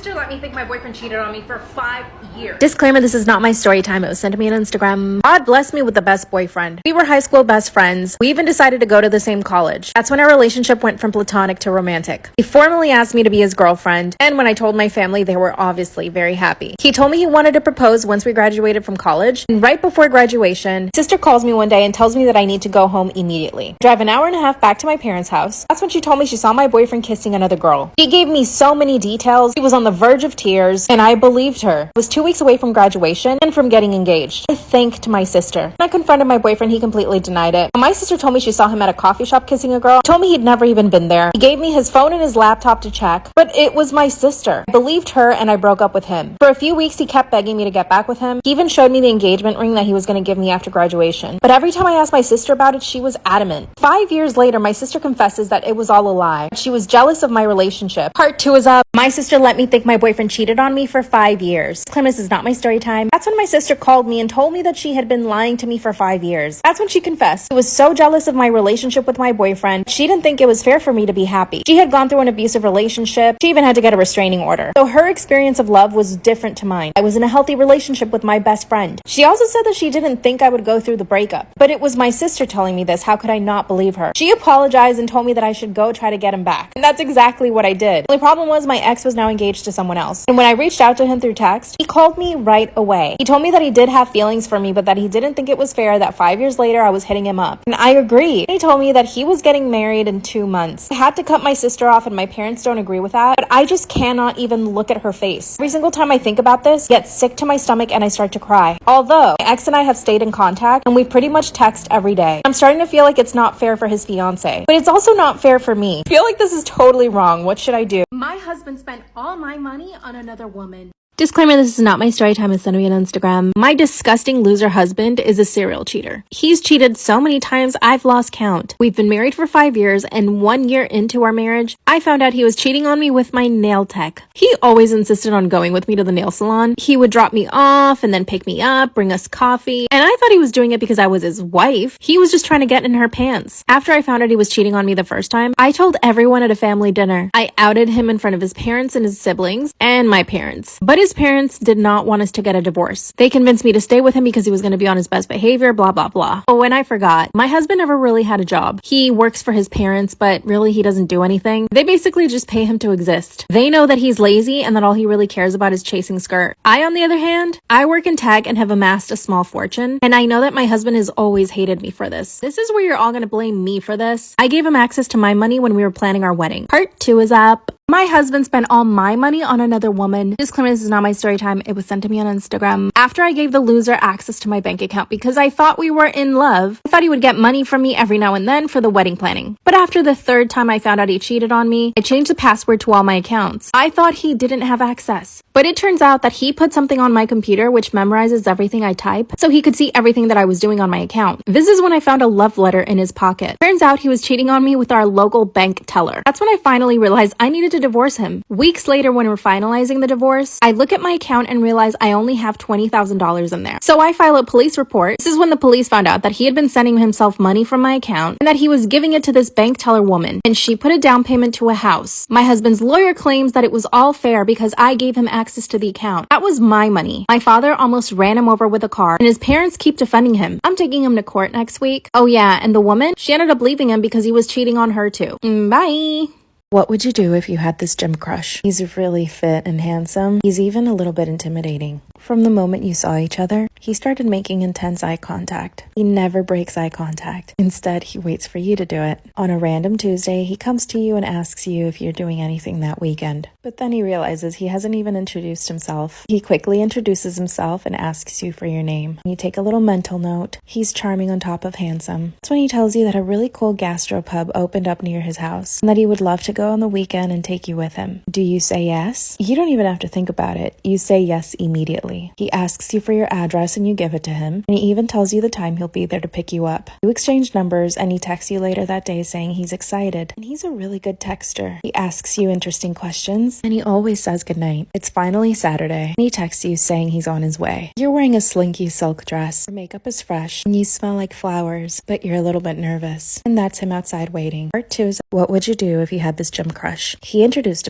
sister let me think my boyfriend cheated on me for 5 years. Disclaimer, this is not my story time. It was sent to me on Instagram. God blessed me with the best boyfriend. We were high school best friends. We even decided to go to the same college. That's when our relationship went from platonic to romantic. He formally asked me to be his girlfriend, and when I told my family, they were obviously very happy. He told me he wanted to propose once we graduated from college, and right before graduation, sister calls me one day and tells me that I need to go home immediately. Drive an hour and a half back to my parents' house. That's when she told me she saw my boyfriend kissing another girl. He gave me so many details. He was on the verge of tears, and I believed her. I was 2 weeks away from graduation and from getting engaged. I thanked my sister. When I confronted my boyfriend, he completely denied it. When my sister told me she saw him at a coffee shop kissing a girl, told me he'd never even been there. He gave me his phone and his laptop to check, but it was my sister. I believed her and I broke up with him. For a few weeks, he kept begging me to get back with him. He even showed me the engagement ring that he was going to give me after graduation. But every time I asked my sister about it, she was adamant. 5 years later, my sister confesses that it was all a lie. She was jealous of my relationship. Part 2 is up. My sister let me think my boyfriend cheated on me for 5 years. Claim this is not my story time. That's when my sister called me and told me that she had been lying to me for 5 years. That's when she confessed. She was so jealous of my relationship with my boyfriend. She didn't think it was fair for me to be happy. She had gone through an abusive relationship. She even had to get a restraining order. So her experience of love was different to mine. I was in a healthy relationship with my best friend. She also said that she didn't think I would go through the breakup. But it was my sister telling me this. How could I not believe her? She apologized and told me that I should go try to get him back. And that's exactly what I did. The only problem was my ex was now engaged to someone else. And when I reached out to him through text, he called me right away. He told me that he did have feelings for me, but that he didn't think it was fair that 5 years later I was hitting him up. And I agreed. He told me that he was getting married in 2 months. I had to cut my sister off and my parents don't agree with that, but I just cannot even look at her face. Every single time I think about this, I get sick to my stomach and I start to cry. Although my ex and I have stayed in contact and we pretty much text every day. I'm starting to feel like it's not fair for his fiance, but it's also not fair for me. I feel like this is totally wrong. What should I do? My husband spent all my money on another woman. Disclaimer, this is not my story time. It's sent to me on Instagram. My disgusting loser husband is a serial cheater. He's cheated so many times, I've lost count. We've been married for 5 years, and 1 year into our marriage, I found out he was cheating on me with my nail tech. He always insisted on going with me to the nail salon. He would drop me off and then pick me up, bring us coffee, and I thought he was doing it because I was his wife. He was just trying to get in her pants. After I found out he was cheating on me the first time, I told everyone at a family dinner. I outed him in front of his parents and his siblings, and my parents. But his parents did not want us to get a divorce. They convinced me to stay with him because he was going to be on his best behavior, blah, blah, blah. But when I forgot, my husband never really had a job. He works for his parents, but really he doesn't do anything. They basically just pay him to exist. They know that he's lazy and that all he really cares about is chasing skirt. I, on the other hand, I work in tech and have amassed a small fortune, and I know that my husband has always hated me for this. This is where you're all going to blame me for this. I gave him access to my money when we were planning our wedding. Part 2 is up. My husband spent all my money on another woman. Disclaimer, this is not my story time. It was sent to me on Instagram. After I gave the loser access to my bank account because I thought we were in love, I thought he would get money from me every now and then for the wedding planning. But after the 3rd time I found out he cheated on me, I changed the password to all my accounts. I thought he didn't have access. But it turns out that he put something on my computer which memorizes everything I type, so he could see everything that I was doing on my account. This is when I found a love letter in his pocket. Turns out he was cheating on me with our local bank teller. That's when I finally realized I needed to divorce him. Weeks later, when we're finalizing the divorce, I look at my account and realize I only have $20,000 in there. So I file a police report. This is when the police found out that he had been sending himself money from my account and that he was giving it to this bank teller woman, and she put a down payment to a house. My husband's lawyer claims that it was all fair because I gave him access to the account. That was my money. My father almost ran him over with a car, and his parents keep defending him. I'm taking him to court next week. Oh yeah, and the woman, she ended up leaving him because he was cheating on her too. Bye! What would you do if you had this gym crush? He's really fit and handsome. He's even a little bit intimidating. From the moment you saw each other, he started making intense eye contact. He never breaks eye contact. Instead, he waits for you to do it. On a random Tuesday, he comes to you and asks you if you're doing anything that weekend. But then he realizes he hasn't even introduced himself. He quickly introduces himself and asks you for your name. You take a little mental note. He's charming on top of handsome. That's when he tells you that a really cool gastropub opened up near his house and that he would love to go on the weekend and take you with him. Do you say yes? You don't even have to think about it. You say yes immediately. He asks you for your address and you give it to him, and he even tells you the time he'll be there to pick you up. You exchange numbers and he texts you later that day saying he's excited, and he's a really good texter. He asks you interesting questions and he always says goodnight. It's finally Saturday and he texts you saying he's on his way. You're wearing a slinky silk dress. Your makeup is fresh and you smell like flowers, but you're a little bit nervous, and that's him outside waiting. Part 2 is what would you do if you had this this gym crush. He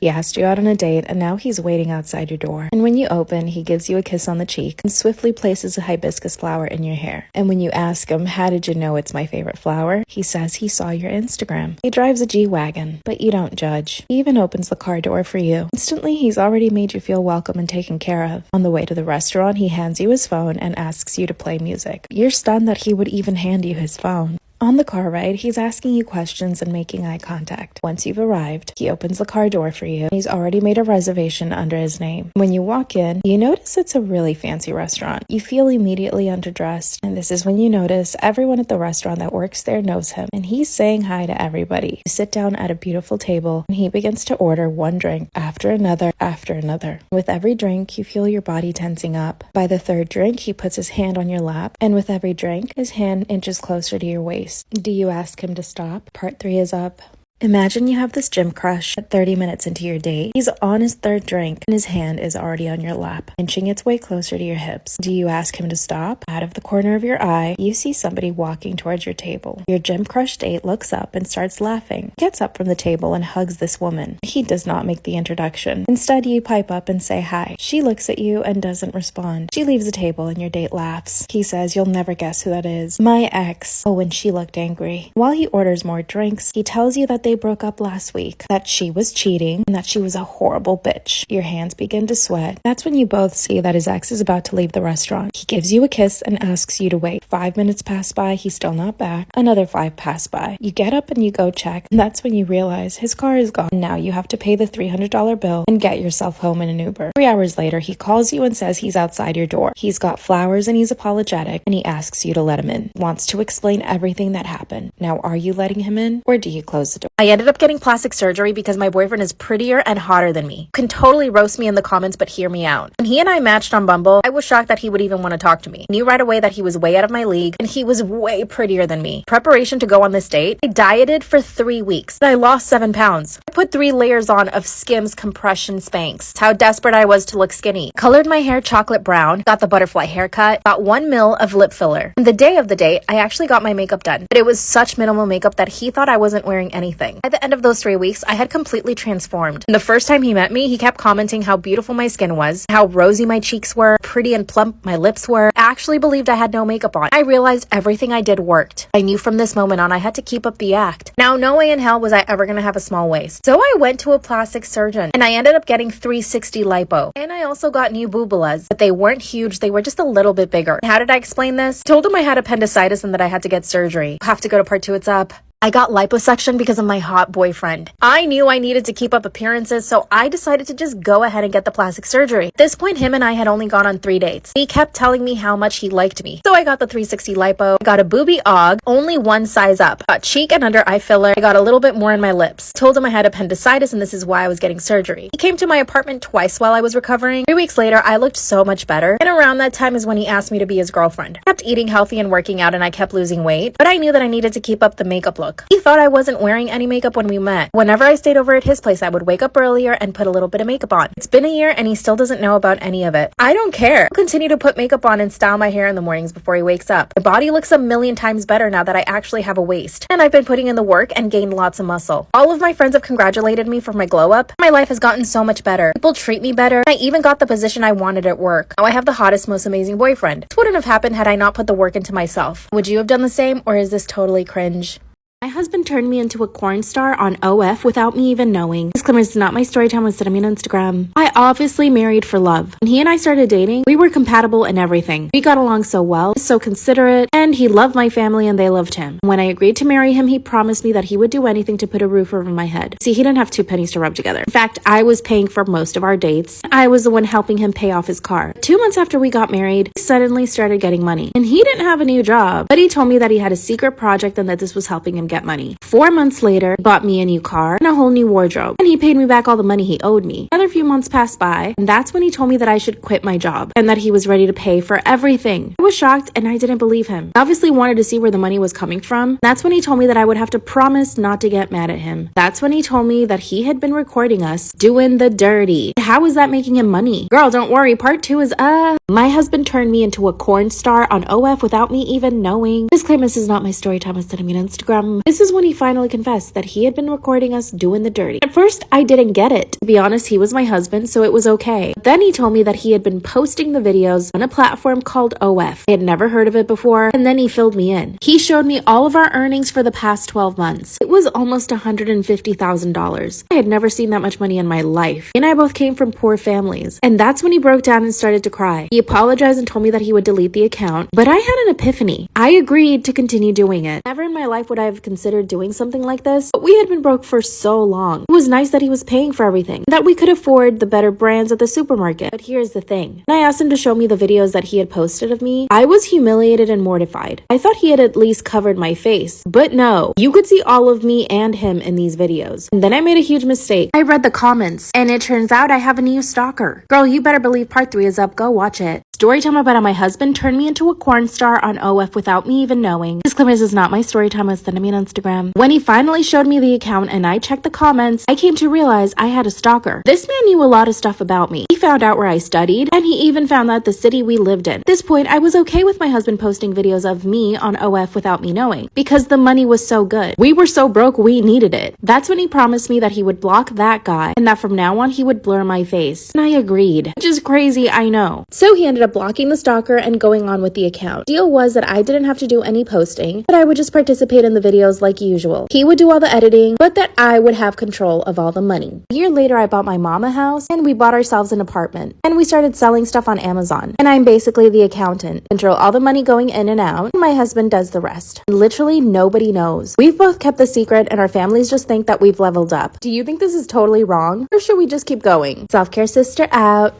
asked you out on a date, and now he's waiting outside your door. And when you open, he gives you a kiss on the cheek and swiftly places a hibiscus flower in your hair. And when you ask him, how did you know it's my favorite flower? He says he saw your Instagram. He drives a G-Wagon, but you don't judge. He even opens the car door for you. Instantly, he's already made you feel welcome and taken care of. On the way to the restaurant, he hands you his phone and asks you to play music. You're stunned that he would even hand you his phone. On the car ride, he's asking you questions and making eye contact. Once you've arrived, he opens the car door for you. He's already made a reservation under his name. When you walk in, you notice it's a really fancy restaurant. You feel immediately underdressed, and this is when you notice everyone at the restaurant that works there knows him, and he's saying hi to everybody. You sit down at a beautiful table, and he begins to order one drink after another after another. With every drink, you feel your body tensing up. By the third drink, he puts his hand on your lap, and with every drink, his hand inches closer to your waist. Do you ask him to stop? Part 3 is up. Imagine you have this gym crush at 30 minutes into your date. He's on his third drink and his hand is already on your lap, inching its way closer to your hips. Do you ask him to stop? Out of the corner of your eye, you see somebody walking towards your table. Your gym crush date looks up and starts laughing, gets up from the table and hugs this woman. He does not make the introduction. Instead, you pipe up and say hi. She looks at you and doesn't respond. She leaves the table and your date laughs. He says, "You'll never guess who that is. My ex." Oh, and she looked angry. While he orders more drinks, he tells you that they broke up last week, that she was cheating, and that she was a horrible bitch. Your hands begin to sweat. That's when you both see that his ex is about to leave the restaurant. He gives you a kiss and asks you to wait. 5 minutes pass by, he's still not back. Another 5 pass by. You get up and you go check, and that's when you realize his car is gone. Now you have to pay the $300 bill and get yourself home in an Uber. 3 hours later, he calls you and says he's outside your door. He's got flowers and he's apologetic, and he asks you to let him in. Wants to explain everything that happened. Now, are you letting him in, or do you close the door? I ended up getting plastic surgery because my boyfriend is prettier and hotter than me. You can totally roast me in the comments, but hear me out. When he and I matched on Bumble, I was shocked that he would even want to talk to me. I knew right away that he was way out of my league, and he was way prettier than me. Preparation to go on this date, I dieted for 3 weeks. I lost 7 pounds. I put 3 layers on of Skims compression Spanx. That's how desperate I was to look skinny. Colored my hair chocolate brown, got the butterfly haircut, got 1 ml of lip filler. And the day of the date, I actually got my makeup done, but it was such minimal makeup that he thought I wasn't wearing anything. By the end of those 3 weeks, I had completely transformed. And the first time he met me, he kept commenting how beautiful my skin was, how rosy my cheeks were, pretty and plump my lips were. I actually believed I had no makeup on. I realized everything I did worked. I knew from this moment on I had to keep up the act. Now, no way in hell was I ever gonna have a small waist. So I went to a plastic surgeon, and I ended up getting 360 lipo. And I also got new boobulas, but they weren't huge, they were just a little bit bigger. How did I explain this? I told him I had appendicitis and that I had to get surgery. Have to go to part 2, it's up. I got liposuction because of my hot boyfriend. I knew I needed to keep up appearances, so I decided to just go ahead and get the plastic surgery. At this point, him and I had only gone on 3 dates. He kept telling me how much he liked me. So I got the 360 lipo, I got a boobie aug, only 1 size up. Got cheek and under eye filler, I got a little bit more in my lips. Told him I had appendicitis and this is why I was getting surgery. He came to my apartment twice while I was recovering. 3 weeks later, I looked so much better. And around that time is when he asked me to be his girlfriend. I kept eating healthy and working out and I kept losing weight, but I knew that I needed to keep up the makeup look. He thought I wasn't wearing any makeup when we met. Whenever I stayed over at his place, I would wake up earlier and put a little bit of makeup on. It's been a year and he still doesn't know about any of it. I don't care. I'll continue to put makeup on and style my hair in the mornings before he wakes up. My body looks a million times better now that I actually have a waist. And I've been putting in the work and gained lots of muscle. All of my friends have congratulated me for my glow up. My life has gotten so much better. People treat me better. I even got the position I wanted at work. Now I have the hottest, most amazing boyfriend. This wouldn't have happened had I not put the work into myself. Would you have done the same, or is this totally cringe? My husband turned me into a corn star on OF without me even knowing. Disclaimer, is not my story time was sending me on Instagram. I obviously married for love. When he and I started dating, we were compatible in everything. We got along so well, so considerate, and he loved my family and they loved him. When I agreed to marry him, he promised me that he would do anything to put a roof over my head. See, he didn't have 2 pennies to rub together. In fact, I was paying for most of our dates. I was the one helping him pay off his car. 2 months after we got married, he suddenly started getting money. And he didn't have a new job, but he told me that he had a secret project and that this was helping him get money. 4 months later, he bought me a new car and a whole new wardrobe, and he paid me back all the money he owed me. Another few months passed by, and that's when he told me that I should quit my job and that he was ready to pay for everything. I was shocked and I didn't believe him. I obviously wanted to see where the money was coming from. That's when he told me that I would have to promise not to get mad at him. That's when he told me that he had been recording us doing the dirty. How is that making him money? Girl, don't worry, part 2 is My husband turned me into a corn star on OF without me even knowing. Disclaimer, this is not my story time. It's sending me on Instagram. Instagram. This is when he finally confessed that he had been recording us doing the dirty. At first, I didn't get it. To be honest, he was my husband, so it was okay. Then he told me that he had been posting the videos on a platform called OF. I had never heard of it before, and then he filled me in. He showed me all of our earnings for the past 12 months. It was almost $150,000. I had never seen that much money in my life. He and I both came from poor families. And that's when he broke down and started to cry. He apologized and told me that he would delete the account, but I had an epiphany. I agreed to continue doing it. Never in my life would I have considered doing something like this, but we had been broke for so long. It was nice that he was paying for everything, that we could afford the better brands at the supermarket. But here's the thing. When I asked him to show me the videos that he had posted of me, I was humiliated and mortified. I thought he had at least covered my face, but no. You could see all of me and him in these videos. And then I made a huge mistake. I read the comments, and it turns out I have a new stalker. Girl, you better believe part 3 is up. Go watch it. Storytime about how my husband turned me into a corn star on OF without me even knowing. Disclaimer, this is not my story time. Send me on Instagram. When he finally showed me the account and I checked the comments, I came to realize I had a stalker. This man knew a lot of stuff about me. He found out where I studied, and he even found out the city we lived in. At this point, I was okay with my husband posting videos of me on OF without me knowing, because the money was so good. We were so broke, we needed it. That's when he promised me that he would block that guy, and that from now on he would blur my face. And I agreed. Which is crazy, I know. So he ended up blocking the stalker and going on with the account. Deal was that I didn't have to do any posting, but I would just participate in the videos like usual. He would do all the editing, but that I would have control of all the money. A year later, I bought my mom a house, and we bought ourselves an apartment, and we started selling stuff on Amazon. And I'm basically the accountant. Control all the money going in and out, and my husband does the rest. And literally nobody knows. We've both kept the secret, and our families just think that we've leveled up. Do you think this is totally wrong, or should we just keep going? Self-care sister out.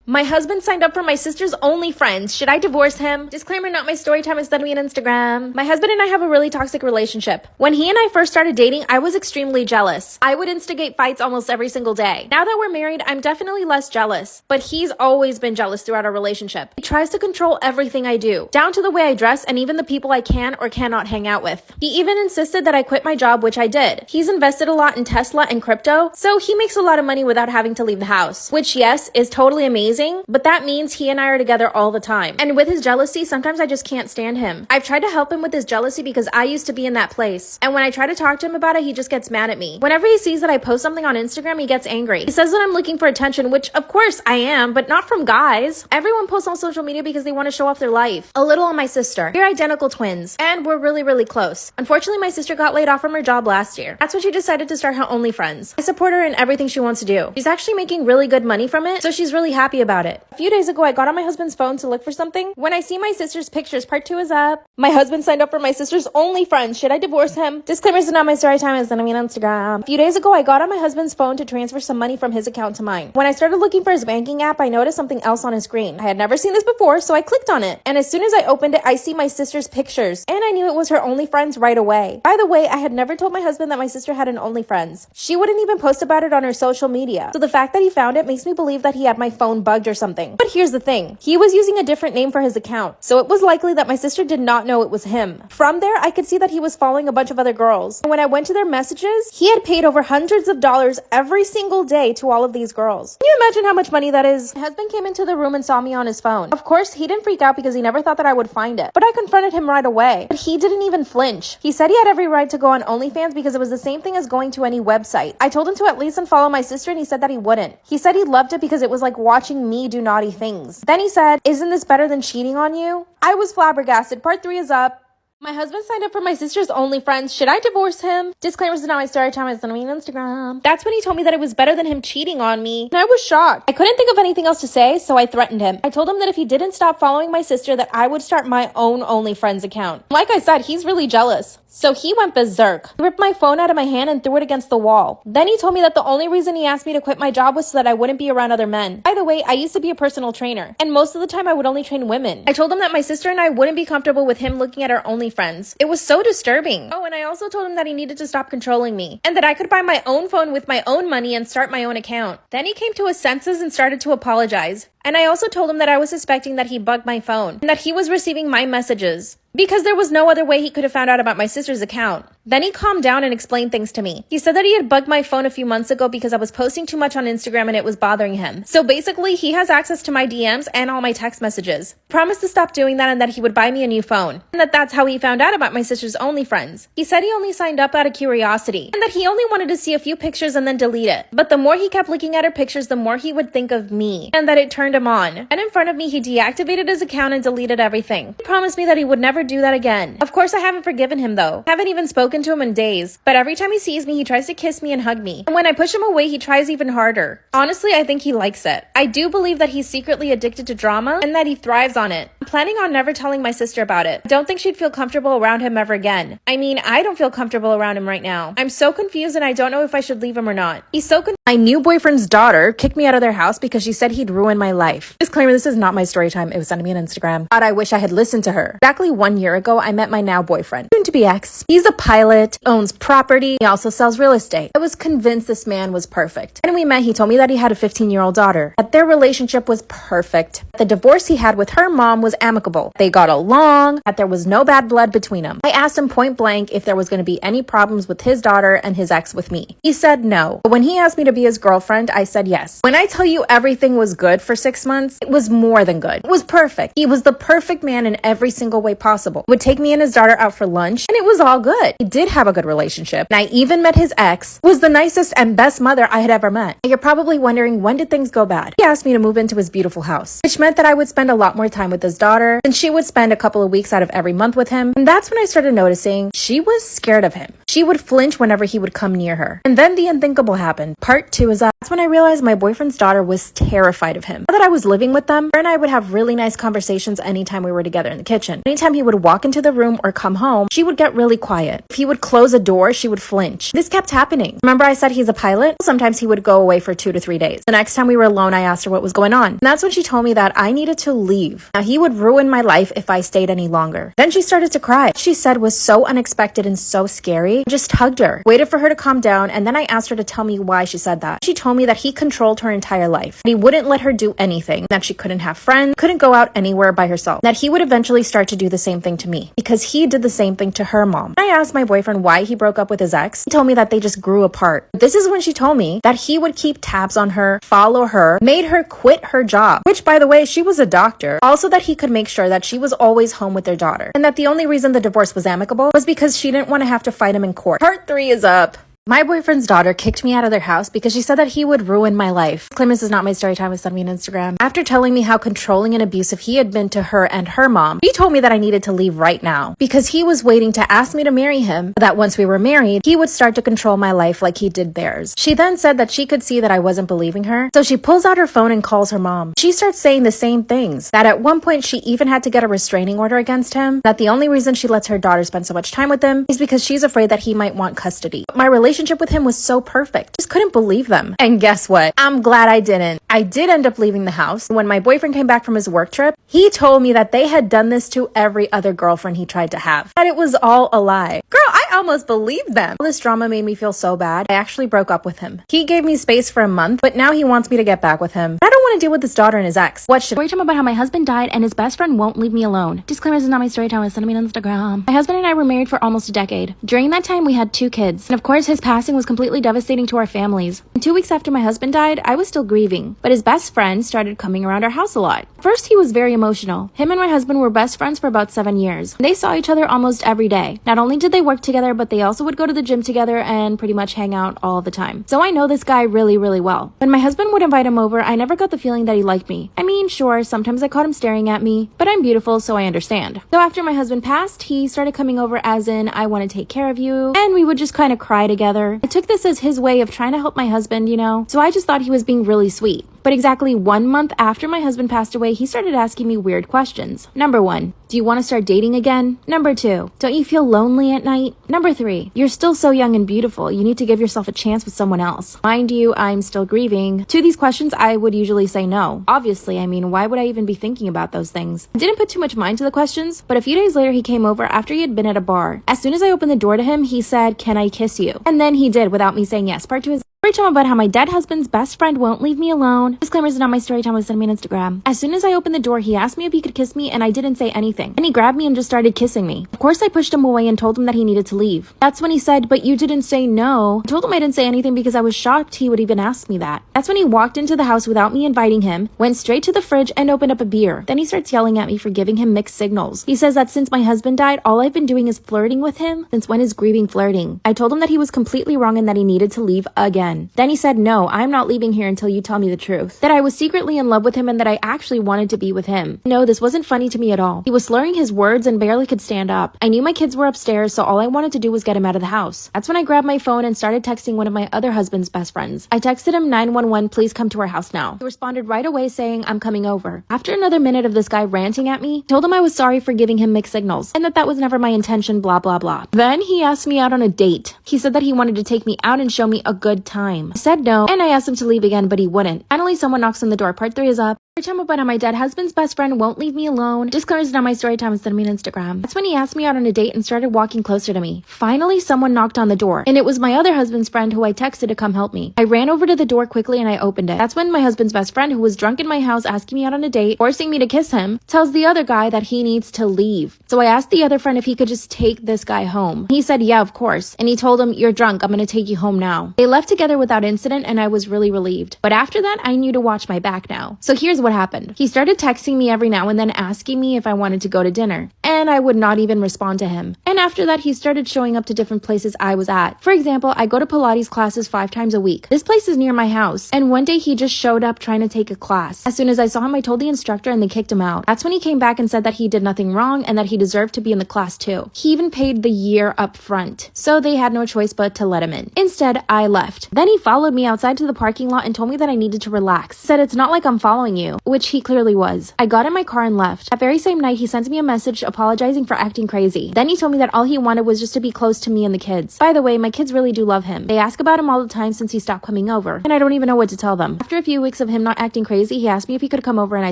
My husband signed up for my sister's OnlyFriends. Should I divorce him? Disclaimer, not my story time. Send me on Instagram. My husband and I have a really toxic relationship. When he and I first started dating, I was extremely jealous. I would instigate fights almost every single day. Now that we're married, I'm definitely less jealous. But he's always been jealous throughout our relationship. He tries to control everything I do, down to the way I dress and even the people I can or cannot hang out with. He even insisted that I quit my job, which I did. He's invested a lot in Tesla and crypto, so he makes a lot of money without having to leave the house, which, yes, is totally amazing. But that means he and I are together all the time. And with his jealousy, sometimes I just can't stand him. I've tried to help him with his jealousy because I used to be in that place. And when I try to talk to him about it, he just gets mad at me. Whenever he sees that I post something on Instagram, he gets angry. He says that I'm looking for attention, which of course I am, but not from guys. Everyone posts on social media because they want to show off their life. A little on my sister. We're identical twins, and we're really, really close. Unfortunately, my sister got laid off from her job last year. That's when she decided to start her OnlyFriends. I support her in everything she wants to do. She's actually making really good money from it, so she's really happy about it. A few days ago, I got on my husband's phone to look for something. When I see my sister's pictures, part 2 is up. My husband signed up for my sister's OnlyFriends. Should I divorce him? Disclaimers are not my story time. Send me on Instagram. A few days ago, I got on my husband's phone to transfer some money from his account to mine. When I started looking for his banking app, I noticed something else on his screen. I had never seen this before, so I clicked on it. And as soon as I opened it, I see my sister's pictures. And I knew it was her OnlyFriends right away. By the way, I had never told my husband that my sister had an OnlyFriends. She wouldn't even post about it on her social media. So the fact that he found it makes me believe that he had my phone bugged or something. But here's the thing. He was using a different name for his account, so it was likely that my sister did not know it was him. From there, I could see that he was following a bunch of other girls. And when I went to their messages, he had paid over hundreds of dollars every single day to all of these girls. Can you imagine how much money that is? My husband came into the room and saw me on his phone. Of course, he didn't freak out because he never thought that I would find it. But I confronted him right away. But he didn't even flinch. He said he had every right to go on OnlyFans because it was the same thing as going to any website. I told him to at least unfollow my sister, and he said that he wouldn't. He said he loved it because it was like watching me do naughty things. Then he said, "Isn't this better than cheating on you?" I was flabbergasted. Part 3 is up. My husband signed up for my sister's OnlyFriends. Should I divorce him? Disclaimers are not my story time. Send me on Instagram. That's when he told me that it was better than him cheating on me. And I was shocked. I couldn't think of anything else to say, so I threatened him. I told him that if he didn't stop following my sister, that I would start my own OnlyFriends account. Like I said, he's really jealous. So he went berserk. He ripped my phone out of my hand and threw it against the wall. Then he told me that the only reason he asked me to quit my job was so that I wouldn't be around other men. By the way, I used to be a personal trainer, and most of the time I would only train women. I told him that my sister and I wouldn't be comfortable with him looking at our OnlyFriends. It was so disturbing. Oh, and I also told him that he needed to stop controlling me, and that I could buy my own phone with my own money and start my own account. Then he came to his senses and started to apologize. And I also told him that I was suspecting that he bugged my phone, and that he was receiving my messages, because there was no other way he could have found out about my sister's account. Then he calmed down and explained things to me. He said that he had bugged my phone a few months ago because I was posting too much on Instagram and it was bothering him. So basically, he has access to my DMs and all my text messages. He promised to stop doing that and that he would buy me a new phone. And that's how he found out about my sister's OnlyFriends. He said he only signed up out of curiosity and that he only wanted to see a few pictures and then delete it. But the more he kept looking at her pictures, the more he would think of me and that it turned him on. And in front of me, he deactivated his account and deleted everything. He promised me that he would never do that again. Of course, I haven't forgiven him though. I haven't even spoken to him in days. But every time he sees me, he tries to kiss me and hug me. And when I push him away, he tries even harder. Honestly, I think he likes it. I do believe that he's secretly addicted to drama and that he thrives on it. I'm planning on never telling my sister about it. I don't think she'd feel comfortable around him ever again. I mean, I don't feel comfortable around him right now. I'm so confused and I don't know if I should leave him or not. He's so My new boyfriend's daughter kicked me out of their house because she said he'd ruin my life. Disclaimer, this is not my story time. It was sent to me on Instagram. God, I wish I had listened to her. Exactly 1 year ago, I met my now boyfriend, soon to be ex. He's a pilot, owns property, he also sells real estate. I was convinced this man was perfect. When we met, he told me that he had a 15-year-old daughter, that their relationship was perfect, the divorce he had with her mom was amicable, they got along, that there was no bad blood between them. I asked him point blank if there was going to be any problems with his daughter and his ex with me. He said no. But when he asked me to be his girlfriend, I said yes. When I tell you everything was good for 6 months, it was more than good. It was perfect. He was the perfect man in every single way possible. He would take me and his daughter out for lunch, and it was all good. He did have a good relationship, and I even met his ex, who was the nicest and best mother I had ever met. And you're probably wondering, when did things go bad? He asked me to move into his beautiful house, which meant that I would spend a lot more time with his daughter, and she would spend a couple of weeks out of every month with him. And that's when I started noticing she was scared of him. She would flinch whenever he would come near her. And then the unthinkable happened. Part 2 is that's when I realized my boyfriend's daughter was terrified of him. Now that I was living with them, her and I would have really nice conversations anytime we were together in the kitchen. Anytime he would walk into the room or come home, she would get really quiet. If he would close a door, she would flinch. This kept happening. Remember I said he's a pilot? Sometimes he would go away for 2 to 3 days. The next time we were alone, I asked her what was going on. And that's when she told me that I needed to leave. Now he would ruin my life if I stayed any longer. Then she started to cry. What she said was so unexpected and so scary. I just hugged her, waited for her to calm down, and then I asked her to tell me why she said that. She told me that he controlled her entire life. That he wouldn't let her do anything. That she couldn't have friends, couldn't go out anywhere by herself. That he would eventually start to do the same thing to me because he did the same thing to her mom. I asked my boyfriend why he broke up with his ex. He told me that they just grew apart. This is when she told me that he would keep tabs on her, follow her, made her quit her job, which by the way, she was a doctor. Also that he could make sure that she was always home with their daughter. And that the only reason the divorce was amicable was because she didn't want to have to fight him in court. Part 3 is up. My boyfriend's daughter kicked me out of their house because she said that he would ruin my life. Claim this is not my story time. It sent me on Instagram. After telling me how controlling and abusive he had been to her and her mom, he told me that I needed to leave right now because he was waiting to ask me to marry him, that once we were married, he would start to control my life like he did theirs. She then said that she could see that I wasn't believing her, so she pulls out her phone and calls her mom. She starts saying the same things, that at one point she even had to get a restraining order against him, that the only reason she lets her daughter spend so much time with him is because she's afraid that he might want custody. My relationship with him was so perfect. Just couldn't believe them. And guess what? I'm glad I didn't. I did end up leaving the house. When my boyfriend came back from his work trip, he told me that they had done this to every other girlfriend he tried to have. That it was all a lie. Girl, I almost believed them. All this drama made me feel so bad. I actually broke up with him. He gave me space for a month, but now he wants me to get back with him. I don't want to deal with his daughter and his ex. What should Story time about how my husband died and his best friend won't leave me alone. Disclaimer, this is not my story time. It's sent me on Instagram. My husband and I were married for almost a decade. During that time, we had 2 kids. And of course, his passing was completely devastating to our families. And 2 weeks after my husband died, I was still grieving. But his best friend started coming around our house a lot. First, he was very emotional. Him and my husband were best friends for about 7 years. They saw each other almost every day. Not only did they work together, but they also would go to the gym together and pretty much hang out all the time. So I know this guy really, really well. When my husband would invite him over, I never got the feeling that he liked me. I mean, sure, sometimes I caught him staring at me, but I'm beautiful, so I understand. So after my husband passed, he started coming over as in, I want to take care of you, and we would just kind of cry together. I took this as his way of trying to help my husband, you know, so I just thought he was being really sweet. But exactly 1 month after my husband passed away, he started asking me weird questions. Number 1, do you want to start dating again? Number 2, don't you feel lonely at night? Number 3, you're still so young and beautiful. You need to give yourself a chance with someone else. Mind you, I'm still grieving. To these questions, I would usually say no. Obviously, I mean, why would I even be thinking about those things? I didn't put too much mind to the questions, but a few days later, he came over after he had been at a bar. As soon as I opened the door to him, he said, "Can I kiss you?" And then he did without me saying yes. Part 2 is Storytime about how my dead husband's best friend won't leave me alone. Disclaimers is not my storytime, was sent me on Instagram. As soon as I opened the door, he asked me if he could kiss me and I didn't say anything. And he grabbed me and just started kissing me. Of course I pushed him away and told him that he needed to leave. That's when he said, "But you didn't say no." I told him I didn't say anything because I was shocked he would even ask me that. That's when he walked into the house without me inviting him, went straight to the fridge and opened up a beer. Then he starts yelling at me for giving him mixed signals. He says that since my husband died, all I've been doing is flirting with him. Since when is grieving flirting? I told him that he was completely wrong and that he needed to leave again. Then he said, "No, I'm not leaving here until you tell me the truth." That I was secretly in love with him and that I actually wanted to be with him. No, this wasn't funny to me at all. He was slurring his words and barely could stand up. I knew my kids were upstairs, so all I wanted to do was get him out of the house. That's when I grabbed my phone and started texting one of my other husband's best friends. I texted him 911, "Please come to our house now." He responded right away saying, "I'm coming over." After another minute of this guy ranting at me, I told him I was sorry for giving him mixed signals and that was never my intention, blah blah blah. Then he asked me out on a date. He said that he wanted to take me out and show me a good time. I said no, and I asked him to leave again, but he wouldn't. Finally, someone knocks on the door. Part 3 is up. Storytime about how my dead husband's best friend won't leave me alone. Disclaimers is not my storytime, and send me on Instagram. That's when he asked me out on a date and started walking closer to me. Finally, someone knocked on the door, and it was my other husband's friend who I texted to come help me. I ran over to the door quickly and I opened it. That's when my husband's best friend, who was drunk in my house asking me out on a date, forcing me to kiss him, tells the other guy that he needs to leave. So I asked the other friend if he could just take this guy home. He said, "Yeah, of course." And he told him, "You're drunk, I'm gonna take you home now." They left together without incident and I was really relieved. But after that, I knew to watch my back now. So here's what happened. He started texting me every now and then asking me if I wanted to go to dinner, and I would not even respond to him. And after that, he started showing up to different places I was at. For example, I go to Pilates classes 5 times a week. This place is near my house, and one day he just showed up trying to take a class. As soon as I saw him, I told the instructor and they kicked him out. That's when he came back and said that he did nothing wrong and that he deserved to be in the class too. He even paid the year up front, so they had no choice but to let him in. Instead, I left. Then he followed me outside to the parking lot and told me that I needed to relax. Said, "It's not like I'm following you," which he clearly was. I got in my car and left. That very same night, he sent me a message apologizing for acting crazy. Then he told me that all he wanted was just to be close to me and the kids. By the way, my kids really do love him. They ask about him all the time since he stopped coming over, and I don't even know what to tell them. After a few weeks of him not acting crazy, he asked me if he could come over and I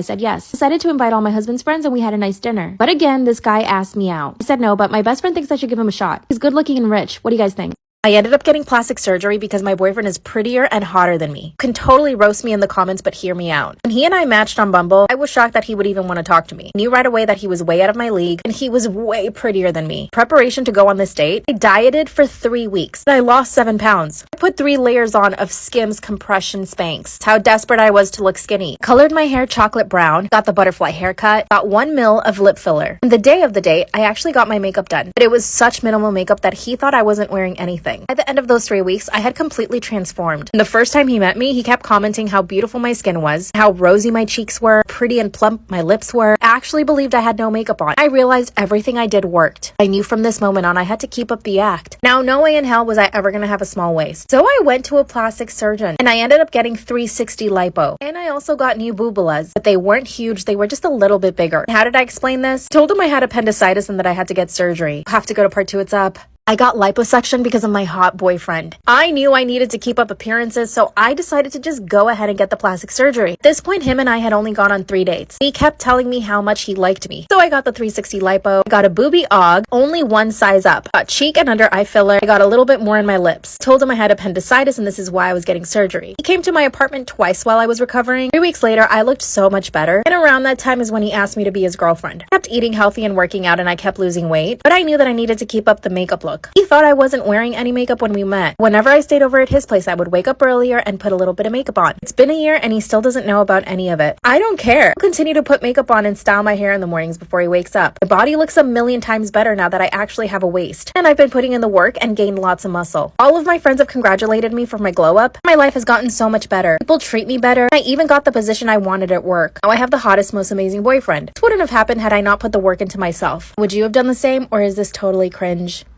said yes. Decided to invite all my husband's friends and we had a nice dinner. But again, this guy asked me out. I said no, but my best friend thinks I should give him a shot. He's good looking and rich. What do you guys think? I ended up getting plastic surgery because my boyfriend is prettier and hotter than me. You can totally roast me in the comments, but hear me out. When he and I matched on Bumble, I was shocked that he would even want to talk to me. Knew right away that he was way out of my league and he was way prettier than me. Preparation to go on this date, I dieted for 3 weeks and I lost 7 pounds. I put 3 layers on of Skims compression Spanx. That's how desperate I was to look skinny. Colored my hair chocolate brown, got the butterfly haircut, got 1 ml of lip filler. And the day of the date, I actually got my makeup done, but it was such minimal makeup that he thought I wasn't wearing anything. By the end of those 3 weeks, I had completely transformed. And the first time he met me, he kept commenting how beautiful my skin was, how rosy my cheeks were, pretty and plump my lips were. I actually believed I had no makeup on. I realized everything I did worked. I knew from this moment on I had to keep up the act. Now, no way in hell was I ever gonna have a small waist. So I went to a plastic surgeon and I ended up getting 360 lipo. And I also got new boobulas, but they weren't huge, they were just a little bit bigger. How did I explain this? I told him I had appendicitis and that I had to get surgery. Have to go to part 2, it's up. I got liposuction because of my hot boyfriend. I knew I needed to keep up appearances, so I decided to just go ahead and get the plastic surgery. At this point, him and I had only gone on 3 dates. He kept telling me how much he liked me. So I got the 360 lipo, got a boobie aug, only 1 size up, got cheek and under eye filler, I got a little bit more in my lips. Told him I had appendicitis and this is why I was getting surgery. He came to my apartment twice while I was recovering. 3 weeks later, I looked so much better, and around that time is when he asked me to be his girlfriend. I kept eating healthy and working out and I kept losing weight, but I knew that I needed to keep up the makeup look. He thought I wasn't wearing any makeup when we met. Whenever I stayed over at his place, I would wake up earlier and put a little bit of makeup on. It's been a year and he still doesn't know about any of it. I don't care. I'll continue to put makeup on and style my hair in the mornings before he wakes up. My body looks a million times better now that I actually have a waist. And I've been putting in the work and gained lots of muscle. All of my friends have congratulated me for my glow up. My life has gotten so much better. People treat me better. I even got the position I wanted at work. Now I have the hottest, most amazing boyfriend. This wouldn't have happened had I not put the work into myself. Would you have done the same, or is this totally cringe?